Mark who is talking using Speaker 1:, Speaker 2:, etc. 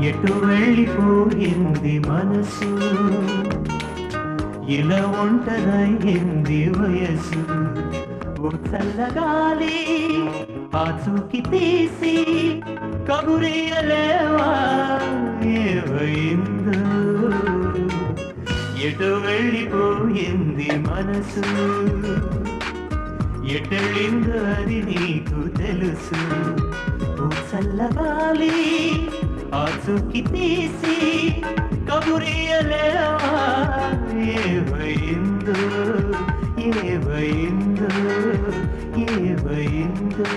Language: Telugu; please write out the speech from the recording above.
Speaker 1: ఎటు వెళ్ళిపోయింది మనసు, ఇలా ఒంటరయింది వయసు. ఓ చల్లగాలి ఆచూకి తీసి కబురియలేవా ఏమైందో, ఎటు వెళ్ళిపోయింది మనసు, ఎటెళ్ళిందో అది నీకు తెలుసు. ఓ చల్లగాలి ఆచూకి తీసి కబురియలేవా ఏమైందో, ఏమైందో, ఏమైందో.